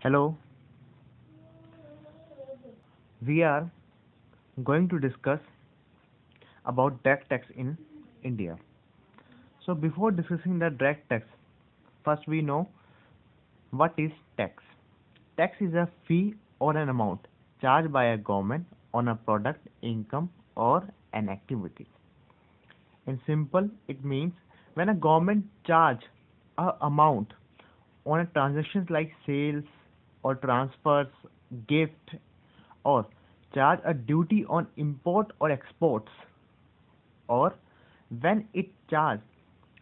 Hello, we are going to discuss about direct tax in India. So before discussing the direct tax, first we know what is tax. Tax is a fee or an amount charged by a government on a product, income or an activity. In simple, it means when a government charge a amount on a transactions like sales or transfers, gift or charge a duty on import or exports, or when it charge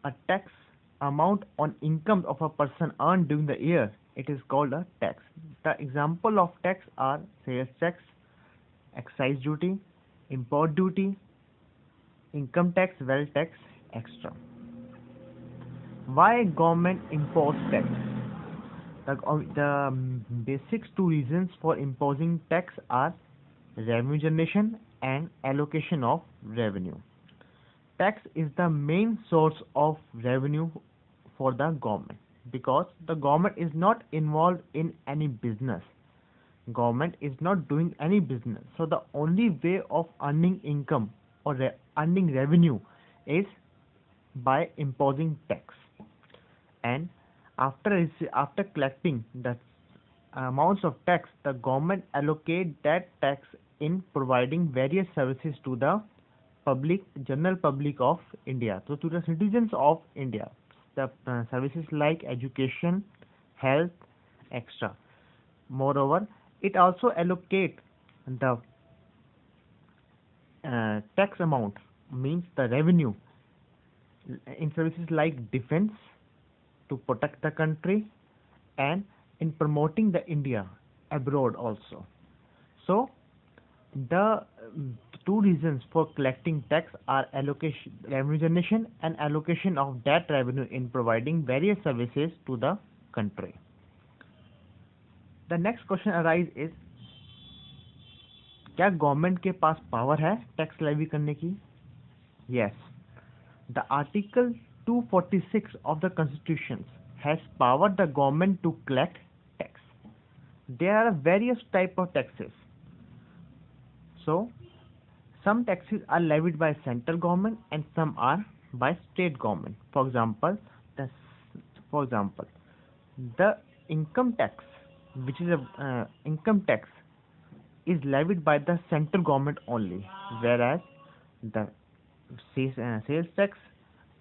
a tax amount on income of a person earned during the year, it is called a tax. The example of tax are sales tax, excise duty, import duty, income tax, wealth tax, extra. Why government impose tax? The basic two reasons for imposing tax are revenue generation and allocation of revenue. Tax is the main source of revenue for the government because the government is not involved in any business. Government is not doing any business. So the only way of earning income or earning revenue is by imposing tax. And after collecting the amounts of tax, the government allocate that tax in providing various services to the general public of India, so to the citizens of India. The services like education, health, extra. Moreover, it also allocate the tax amount, means the revenue, in services like defense to protect the country and in promoting the India abroad also. So the two reasons for collecting tax are allocation, revenue generation, and allocation of that revenue in providing various services to the country. The next question arises is, क्या government के पास power है tax levy करने की? Yes. The Article 246 of the Constitution has powered the government to collect tax. There are various types of taxes. So, some taxes are levied by central government and some are by state government. For example, the income tax, which is a income tax, is levied by the central government only, whereas the sales tax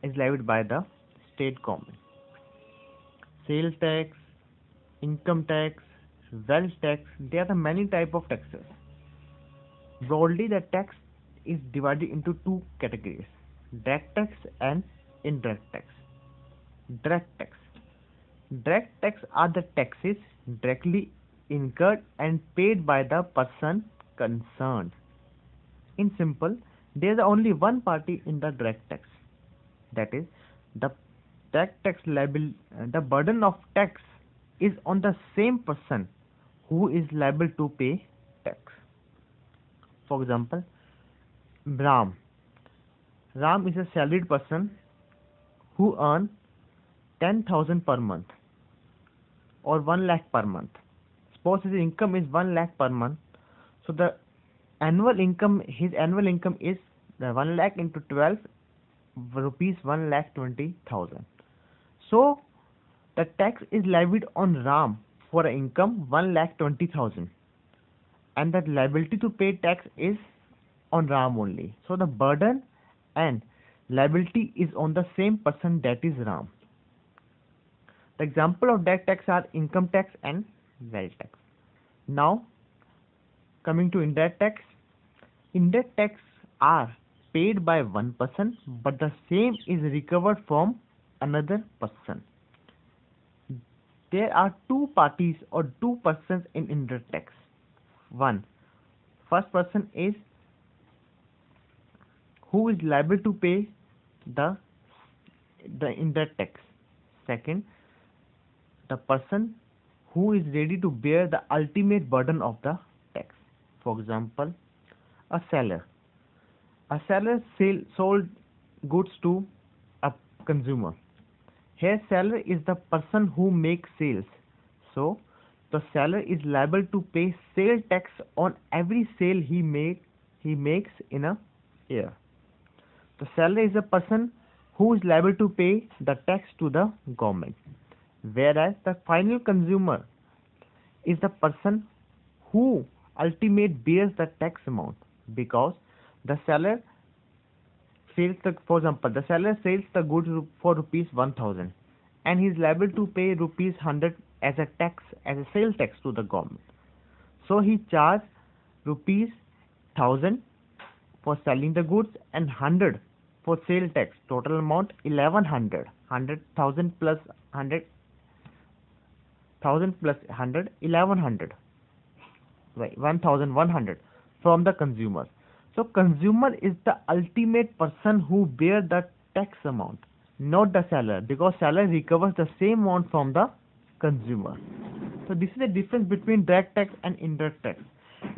is levied by the state government. Sales tax, income tax, wealth tax, there are the many type of taxes. Broadly, the tax is divided into two categories: direct tax and indirect tax. Direct tax. Direct tax are the taxes directly incurred and paid by the person concerned. In simple, there is only one party in the direct tax, that is, the direct tax liable. The burden of tax is on the same person who is liable to pay tax. For example, Ram. Ram is a salaried person who earns 10,000 per month or 1 lakh per month. Suppose his income is 1 lakh per month. So the his annual income is the 1 lakh into 12 rupees 1 lakh 20,000. So the tax is levied on Ram for an income 1 lakh 20,000, and the liability to pay tax is on Ram only. So the burden and liability is on the same person, that is Ram. The example of direct tax are income tax and wealth tax. Now coming to indirect tax. Indirect tax are paid by one person, but the same is recovered from another person. There are two parties or two persons in indirect tax. First person is who is liable to pay the indirect tax. Second, the person who is ready to bear the ultimate burden of the tax. For example, a seller. A seller sold goods to a consumer. Here, seller is the person who makes sales. So, the seller is liable to pay sale tax on every sale he makes in a year. The seller is a person who is liable to pay the tax to the government, whereas the final consumer is the person who ultimately bears the tax amount, because the seller sells the, for example, the seller sells the goods for rupees 1000, and he is liable to pay rupees 100 as a tax, as a sale tax to the government. So he charges rupees 1000 for selling the goods and 100 for sale tax. Total amount 1100. 100,000 plus 100, 1000 plus 100, 1100. Right, 1100 from the consumer. So consumer is the ultimate person who bear the tax amount, not the seller, because seller recovers the same amount from the consumer. So this is the difference between direct tax and indirect tax.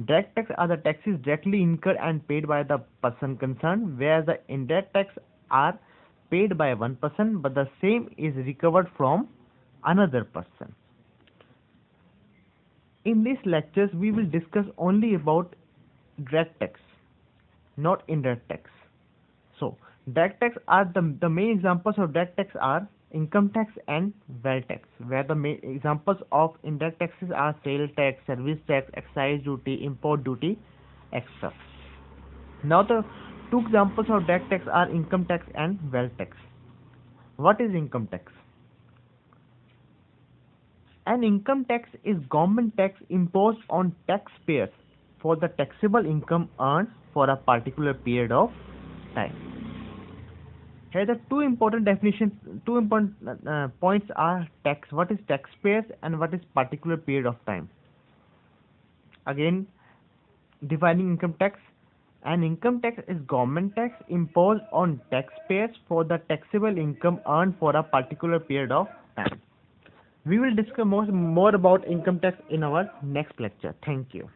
Direct tax are the taxes directly incurred and paid by the person concerned, whereas the indirect tax are paid by one person, but the same is recovered from another person. In these lectures, we will discuss only about direct tax, not indirect tax. So, direct tax are the main examples of direct tax are income tax and wealth tax, where the main examples of indirect taxes are sales tax, service tax, excise duty, import duty, etc. Now, the two examples of direct tax are income tax and wealth tax. What is income tax? An income tax is government tax imposed on taxpayers for the taxable income earned for a particular period of time. Here the two important definitions, two important points are tax. What is taxpayers and what is particular period of time? Again, defining income tax. An income tax is government tax imposed on taxpayers for the taxable income earned for a particular period of time. We will discuss more about income tax in our next lecture. Thank you.